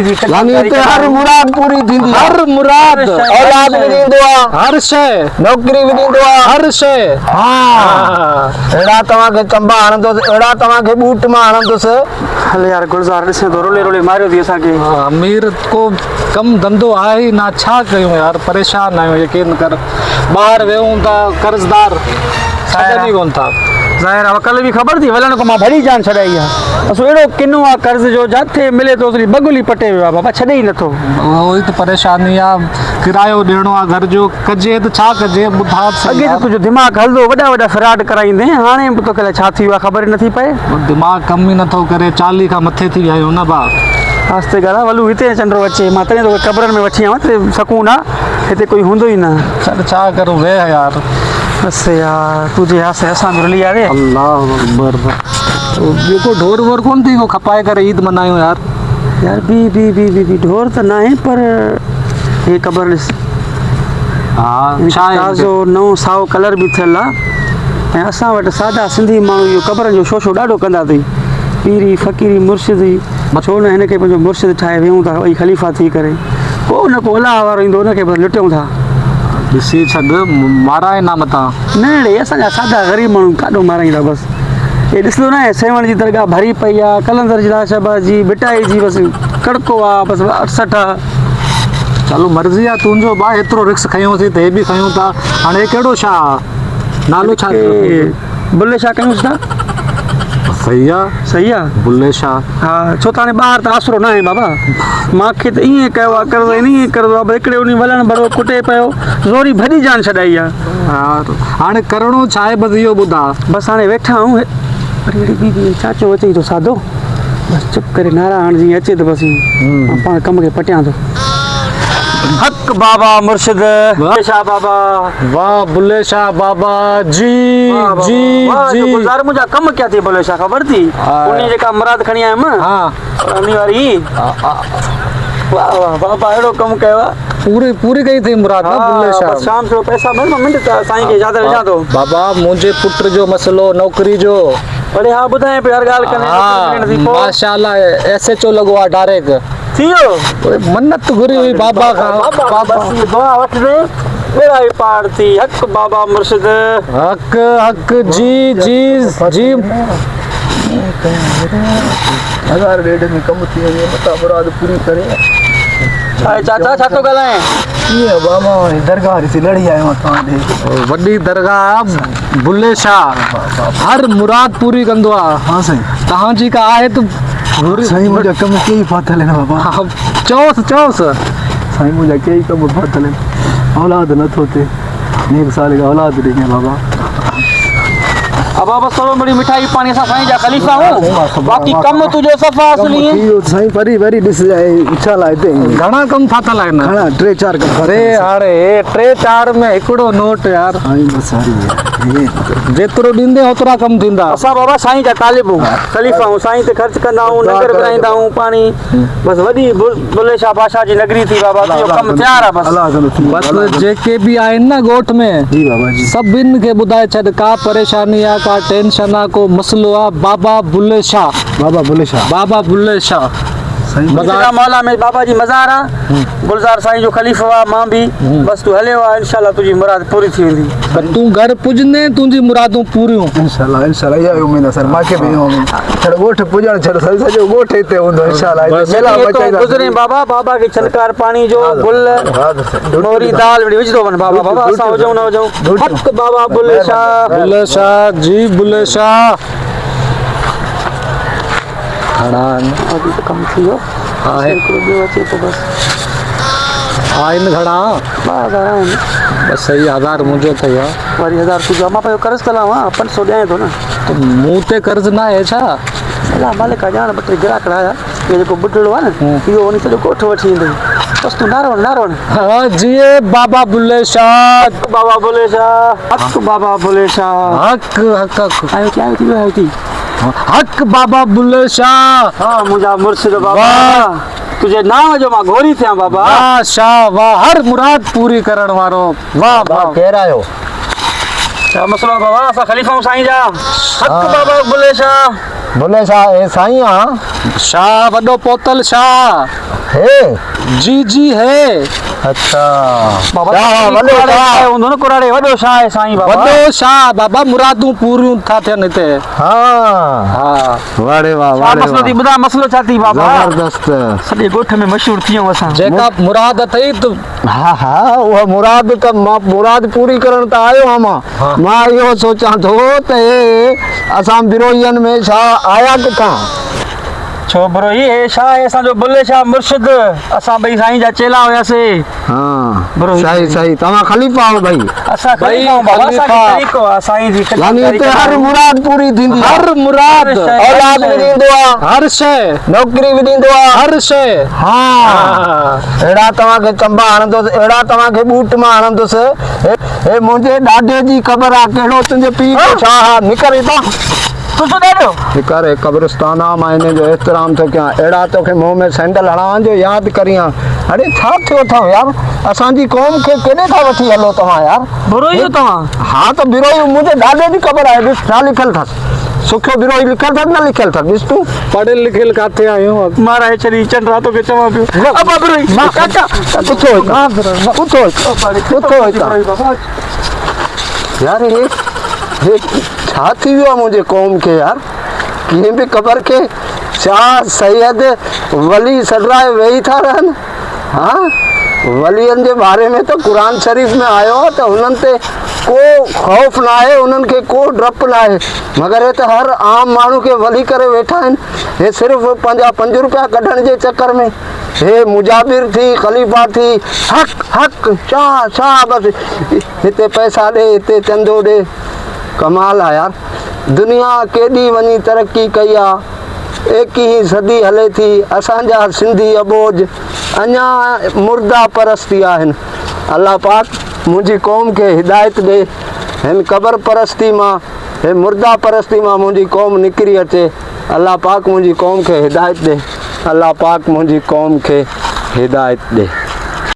यानी ते हर मुराद पूरी थींदी, हर मुराद, औलाद भी ॾींदो आहे, हर शइ, नौकरी भी ॾींदो आहे, हर शइ। हाँ अहिड़ा तव्हांखे चंबा हणंदुसि, अहिड़ा तव्हांखे बूट मां हणंदुसि। हल यार गुलज़ार ॾिसे तो रोले रोले मारियो थी असांखे। अमीर को कम धंधो आहे ही ना, छा कयूं यार, परेशान आहियूं। यकीन कर ॿाहिरि वेहूं था कर्ज़दार छॾनि कोन था। ज़ाहिर आहे कल्ह बि ख़बर थी वलण को मां भरी जान छॾाई आहे। असो अहिड़ो किनो आहे कर्ज़ जो, जिथे मिले थो ओतिरी बगुली पटे वियो आहे बाबा, छॾे ई नथो। उहो ई त परेशानी आहे, किरायो ॾियणो आहे घर जो, कजे त छा कजे ॿुधा। अॻे त तुंहिंजो दिमाग़ु हलंदो, वॾा वॾा फ्रॉड कराईंदे, हाणे तोखे अलाए छा थी वियो आहे ख़बर ई नथी पए। दिमाग़ु कम ई नथो करे, 40 खां मथे थी विया आहियूं न भाउ। आस्ते ॻाल्हि आहे वलू, हिते चंडो अचे, मां तॾहिं तोखे क़बरनि में वठी आवां, हिते सुकून आहे, हिते कोई हूंदो ई न। चल छा करूं, वेह यार। बसि यार तुंहिंजे आसे असां बि रुली यारे। अल्लाह अकबर। जेको ढोर वोर कोन थी, खपाए करे ईद मनायूं यार। यार बी ढोर त न आहे, पर हे क़बर ॾिस, हाँ छा आहे ताज़ो नओं साओ कलर बि थियल आहे। ऐं असां वटि सादा सिंधी माण्हू इहो क़बर जो शोशो ॾाढो कंदा अथई, पीरी फ़क़ीरी मुर्शिदी, छो न हिनखे पंहिंजो मुर्शिद ठाहे वेहूं था ॿई ख़लीफ़ा थी करे, को न को अलाह वारो ईंदो, हुनखे बसि लुटियूं था। ॾिसी छॾ, माराए ना मथां। न अहिड़े असांजा सादा ग़रीब माण्हू काॾो माराईंदा बसि। हे ॾिसंदो न आहे, सेवण जी दरगाह भरी पई आहे, कलंदर जी लाशाबाद जी, बिटाई जी बसि कड़को आहे, बसि 68 आहे। चलो मर्ज़ी आहे तुंहिंजो भाउ, एतिरो रिक्स खयोंसीं त हे बि खयूं था। हाणे कहिड़ो छा नालो छा बुल्ले शाह कयूंसि था। सही आहे, सही आहे बुल्ले शाह। हा छो त हाणे ॿाहिरि त आसरो न आहे बाबा, मूंखे त ईअं कयो आहे, कर्ज़ ईअं कर्ज़ आहे, हिकिड़े उन वलण भरो कुटे पियो, ज़ोरी भॼी जान छॾाई आहे। हा हाणे करिणो छा आहे, बसि इहो ॿुधा। बसि हाणे वेठा आहियूं, वरी अहिड़ी ॿी चाचो अचे थो सादो, बसि चुप करे नारा हाणे जीअं अचे त बसि पाण कम खे पटियां थो। हक़ बाबा मुर्शिद बुल्ले शाह बाबा। वाह बुल्ले शाह बाबा जी जी जी। गुलज़ार मुंहिंजा कम क्या थी बुल्ले शाह, ख़बर थी उन जेका मुराद खणी आयुमि उन वारी। वाह वाह बाबा, अहिड़ो कमु कयो आहे, पूरी कई थी मुराद ना बुल्ले शाह। शाम जो पैसा मिंट त साईं खे यादि विझां थो। बाबा मुंहिंजे पुट जो मसलो नौकरी जो, अरे हा ॿुधाए पे हर ॻाल्हि कंदे माशाल्लाह SHO लॻो आहे डायरेक्ट थी वियो। मन्नत घुरी हुई बाबा खां। बाबा दुआ वठिजे, बेड़ा बि पार थी। हक़ बाबा मुर्शिद, हक़ हक़ जी जी जी। 1000 ॾेढ में कमु थी वञे, मता मुराद पूरी करे। चाचा छा थो ॻाल्हाए? कीअं बाबा दरगाह ॾिसी लड़ी आयो तव्हां वॾी दरगाह बुल्ले शाह हर मुराद पूरी कंदो आहे। हाँ साईं, तव्हांजी का आहे त साईं मुंहिंजा कम कई फाथल आहिनि बाबा। चओसि साईं मुंहिंजा कई कम फाथल आहिनि, औलाद नथो थिए, नेक साल खां औलाद ॾिनी बाबा। अब बस थोड़ो बड़ी मिठाई पानी सा साईं जा खलीफा हूं, बाकी कम तुझो सफा असली है। साईं परी वरी ॾिस इंशाल्लाह हिते घणा कम फाथल आहिनि? घणा 3-4 कम। अरे हाणे 3-4 में हिकिड़ो नोट यार। साईं बस जेतिरो ॾींदे ओतिरा कम थींदा। असां बाबा साईं जा तालिब हूं, खलीफा हूं, साईं ते ख़र्च कंदा हूं, नगर कराईंदा हूं, पानी बस वॾी बुल्ले शाह बादशाह जी नगरी थी बाबा। तुझो कम तयार है बस। बस जेके भी आहिनि न ॻोठ में जी बाबा जी, सभिनि खे ॿुधाए छॾ, का परेशानी आहे, का टेंशन आहे, को मसलो आहे, बाबा बुल्ले शाह, बाबा बुल्ले शाह, बाबा बुल्ले शाह। मज़ार मौला में बाबा जी मज़ार आहे, गुलज़ार साईं जो खलीफ़ो आहे, मां भी बस तू हलियो आहे, इंशाल्लाह तुझी मुराद पूरी थी वेंदी। तूं घर पुॼंदे तुंहिंजी मुरादूं पूरियूं इंशाल्लाह। इंशाल्लाह इहा उम्मीद आहे सर, मूंखे बि इहो उम्मीद छड़ ॻोठ पुॼण छड़ सॼो ॻोठ हिते हूंदो इंशाल्लाह। मेला मचाईंदा गुज़रे बाबा, बाबा खे छनकार पानी जो गुल मोरी दाल विझदो वञ बाबा। बाबा असां हुजऊं न हुजऊं, हक़ बाबा बुल्ले शाह। बुल्ले शाह जी, बुल्ले शाह। अभी तो कम थी हो आहे ॿियो अचे तो बस आहिनि घणा? 1000 आहिनि बस सही। 1000 मुंहिंजो अथई आहे, वरी 1000 तुझो। मां पंहिंजो कर्ज़ तलां 500 ॾियां थो न। त मूं ते कर्ज़ न आहे छा? अलाह मालिक ॼाण, 2-3 ग्राहक आया, इहो जेको बुढड़ो आहे न इहो वञी सॼो ॻोठ वठी ईंदो। बस तूं नारो हाँ जी बाबा बुल्ले शाह, बाबा बुल्ले शाह, हक़ बाबा बुल्ले शाह। हक़ हक़ हक़ आयो थी हक़ बाबा बुल्ले शाह। हाँ मुंहिंजा मुर्शिद बाबा, तुझे नाम जो मां घोरी थियां बाबा। वाह शाह वाह, हर मुराद पूरी करण वारो। वाह वाह। केरु आयो? छा मसलो बाबा? असां खलीफ़ा साईं जा। हक़ बाबा बुल्ले शाह। बुले शाह ए साईं आ शाह वॾो पोतल शाह हे जी जी है अच्छा बाबा शाह वॾो वॾो शाह हूंदो न कुराड़े वॾो शाह आहे साईं बाबा वॾो शाह बाबा मुरादूं पूरियूं था थियनि हिते हाँ हा वारे वाह छा वारे मसलो थी वाह ॿुधा मसलो छा थी बाबा जबरदस्त सॼे ॻोठ में मशहूर थी वियूं असां जेका मुराद अथई त हाँ हाँ वो मुराद का मुराद पूरी करण त आयो हाँ मां इहो सोचां थो त हे असां बिरोहियन में छा आया किथां छो बरो हे शाह आहे असांजो बुले शाह मुर्शिद असां ॿई साईं जा चेला हुयासीं हाँ बरो सही सही तव्हां ख़लीफ़ा हो भाई असां भई खलीफ़ा आहियूं बाबा असांखे खलीफ़ा। तरीक़ो आहे साईं जी यानी हिते हर मुराद पूरी थींदी आहे हर मुराद औलाद बि ॾींदो आहे हर शइ नौकरी बि ॾींदो आहे हर शइ हाँ अहिड़ा तव्हांखे चंबा हणंदुसि अहिड़ा तव्हांखे बूट मां हणंदुसि हे मुंहिंजे ॾाॾे जी ख़बर आहे कहिड़ो तुंहिंजे पीउ जो छा आहे निकर हितां तुंहिंजो ॾाढो निकर हे क़ब्रिस्तान आहे मां हिन जो एतिराम थो कयां अहिड़ा तोखे मुंहं में सैंडल हणां जो यादि करियां अरे छा थियो अथव यार असांजी क़ौम खे केॾे था वठी हलो तव्हां यार बुरो ई तव्हां हा त बिरोही मुंहिंजे ॾाॾे जी ख़बर आहे ॾिस छा लिखियलु अथसि सुखियो बिरोही लिखियलु अथसि न लिखियलु अथसि ॾिस तूं पढ़ियल लिखियल किथे आहियूं माराए छॾी चंड रातो खे चवां पियो अबा बुरोई काका उथो हितां उथो उथो हितां यार हे छा थी वियो आहे मुंहिंजे क़ौम खे यार कीअं बि ख़बर खे शाह सैयद वली सदराए वेही था रहनि हा वलियनि जे बारे में त क़ुर शरीफ़ में आयो आहे त हुननि ते को ख़ौफ़ न आहे उन्हनि खे को डपु न आहे मगर हे त हर आम माण्हू खे वली करे वेठा आहिनि हे सिर्फ़ु पंहिंजा 5 रुपया कढण जे चकर में हे मुजाबिर थी ख़लीफ़ा थी हक़ हक़ शाह शाह बसि हिते पैसा ॾे हिते चंदो ॾे कमाल आहे यार दुनिया केॾी वञी तरक़ी कई आहे 21वीं सदी हले थी असांजा सिंधी अबोज अञा मुर्दा परस्ती आहिनि अल्लाह पाक मुंहिंजी क़ौम खे हिदायत ॾे हिन क़बर परस्ती मां हे मुर्दा परस्ती मां मुंहिंजी क़ौम निकिरी अचे अल्लाह पाक मुंहिंजी क़ौम खे हिदायत ॾे अल्लाह पाक मुंहिंजी क़ौम खे हिदायत ॾे